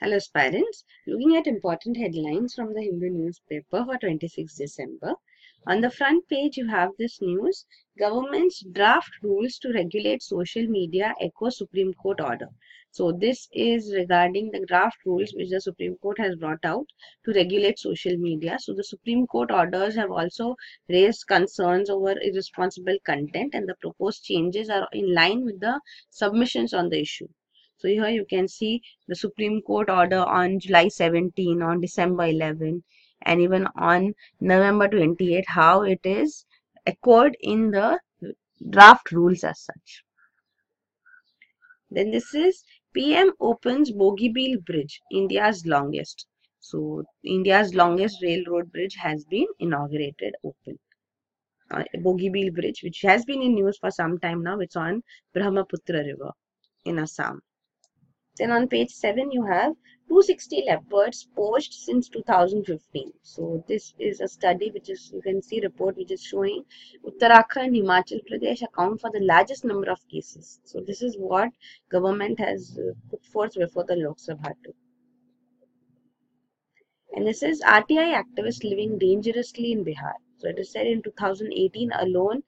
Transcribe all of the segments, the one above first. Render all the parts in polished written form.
Hello aspirants, looking at important headlines from the Hindu newspaper for 26 December. On the front page you have this news, government's draft rules to regulate social media echo Supreme Court order. So this is regarding the draft rules which the Supreme Court has brought out to regulate social media. So the Supreme Court orders have also raised concerns over irresponsible content, and the proposed changes are in line with the submissions on the issue. So here you can see the Supreme Court order on July 17, on December 11, and even on November 28, how it is echoed in the draft rules as such. Then this is PM opens Bogibeel Bridge, India's longest. So India's longest railroad bridge has been inaugurated, open. Bogibeel Bridge, which has been in news for some time now, it's on Brahmaputra River in Assam. Then on page 7 you have 260 leopards poached since 2015. So this is a study which is, you can see report which is showing Uttarakhand, Himachal Pradesh account for the largest number of cases. So this is what government has put forth before the Lok Sabha too. And this is RTI activists living dangerously in Bihar. So it is said in 2018 alone,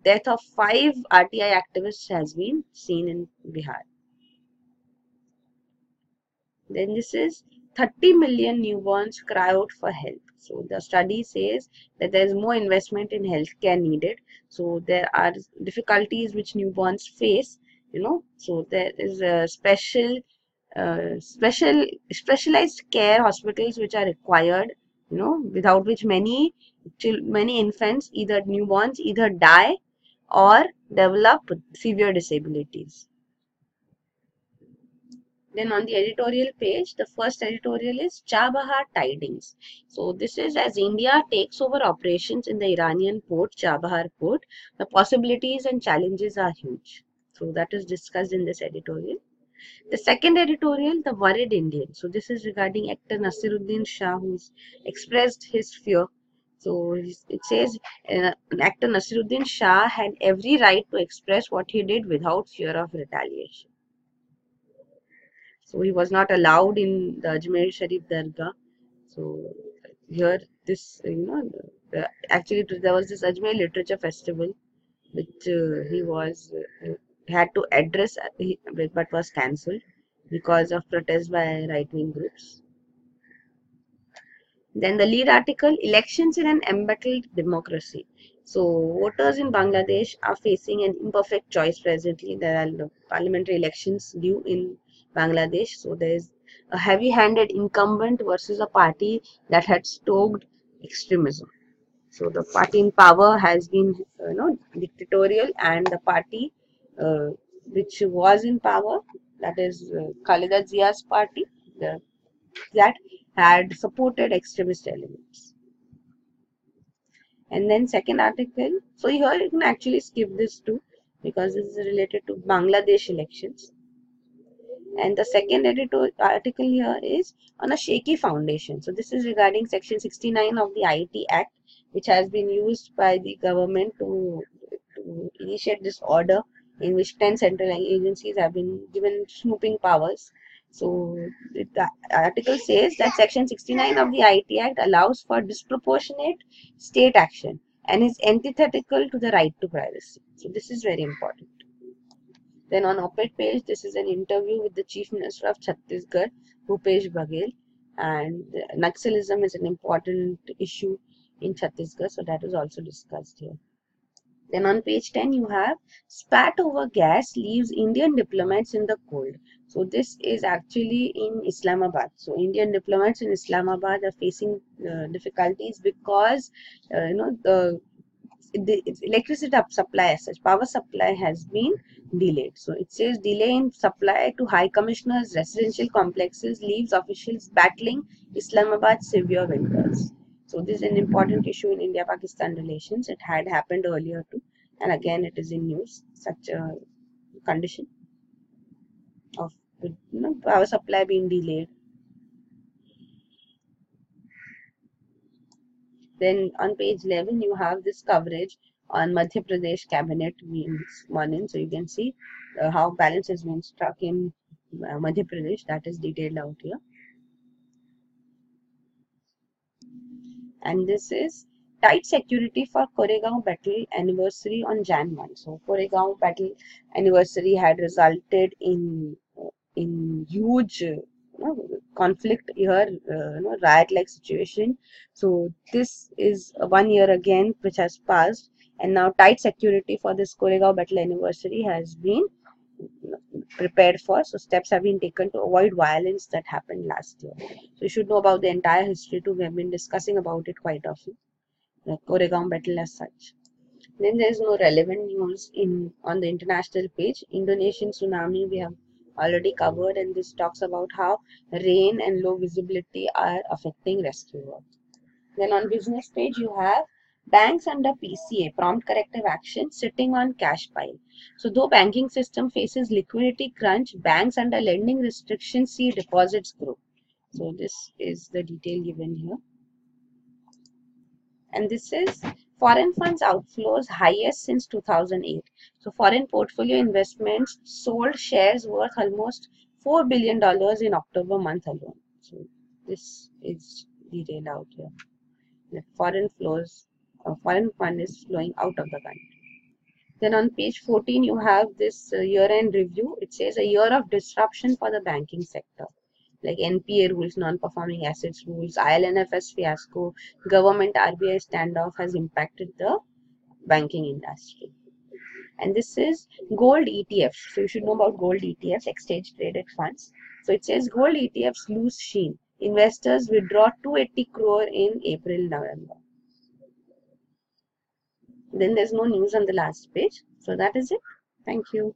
death of 5 RTI activists has been seen in Bihar. Then this is 30 million newborns cry out for help. So the study says that there is more investment in healthcare needed. So there are difficulties which newborns face, so there is a specialized care hospitals which are required, without which many infants, either newborns, either die or develop severe disabilities. Then on the editorial page, the first editorial is Chabahar Tidings. So this is as India takes over operations in the Iranian port, Chabahar port, the possibilities and challenges are huge. So that is discussed in this editorial. The second editorial, The Worried Indian. So this is regarding actor Nasiruddin Shah, who's expressed his fear. So it says actor Nasiruddin Shah had every right to express what he did without fear of retaliation. So he was not allowed in the Ajmer Sharif Dargah. So here this, actually there was this Ajmer Literature Festival which he was had to address, but was cancelled because of protest by right-wing groups. Then the lead article, Elections in an Embattled Democracy. So voters in Bangladesh are facing an imperfect choice presently. There are parliamentary elections due in Bangladesh. So there is a heavy-handed incumbent versus a party that had stoked extremism. So the party in power has been, dictatorial, and the party which was in power, that is Khaleda Zia's party, that had supported extremist elements. And then second article, so here you can actually skip this too because this is related to Bangladesh elections. And the second article here is on a shaky foundation. So this is regarding section 69 of the IT Act, which has been used by the government to initiate this order in which 10 central agencies have been given snooping powers. So the article says that section 69 of the IT Act allows for disproportionate state action and is antithetical to the right to privacy. So this is very important. Then on op-ed page, this is an interview with the Chief Minister of Chhattisgarh, Bhupesh Baghel, and Naxalism is an important issue in Chhattisgarh, so that is also discussed here. Then on page 10, you have spat over gas leaves Indian diplomats in the cold. So this is actually in Islamabad. So Indian diplomats in Islamabad are facing difficulties because, the electricity supply as such, power supply has been delayed. So it says delay in supply to High Commissioner's residential complexes leaves officials battling Islamabad's severe winters. So this is an important issue in India-Pakistan relations. It had happened earlier too, and again it is in news. Such a condition of power supply being delayed. Then on page 11, you have this coverage on Madhya Pradesh cabinet this morning. So you can see how balance has been struck in Madhya Pradesh, that is detailed out here. And this is tight security for Koregaon battle anniversary on Jan 1. So Koregaon battle anniversary had resulted in huge conflict here, riot-like situation. So this is 1 year again which has passed, and now tight security for this Koregaon battle anniversary has been prepared for. So steps have been taken to avoid violence that happened last year. So you should know about the entire history too. We have been discussing about it quite often, the Koregaon battle as such. Then there is no relevant news on the international page. Indonesian tsunami we have already covered, and this talks about how rain and low visibility are affecting rescue work. Then on business page you have banks under PCA, prompt corrective action, sitting on cash pile. So though banking system faces liquidity crunch, banks under lending restrictions see deposits grow. So this is the detail given here. And this is foreign funds outflows highest since 2008. So foreign portfolio investments sold shares worth almost $4 billion in October month alone. So this is detailed out here. The foreign fund is flowing out of the country. Then on page 14 you have this year-end review. It says a year of disruption for the banking sector, like NPA rules, non-performing assets rules, IL&FS fiasco, government RBI standoff has impacted the banking industry. And this is gold ETFs. So you should know about gold ETFs, exchange traded funds. So it says gold ETFs lose sheen. Investors withdraw 280 crore in April, November. Then there's no news on the last page. So that is it. Thank you.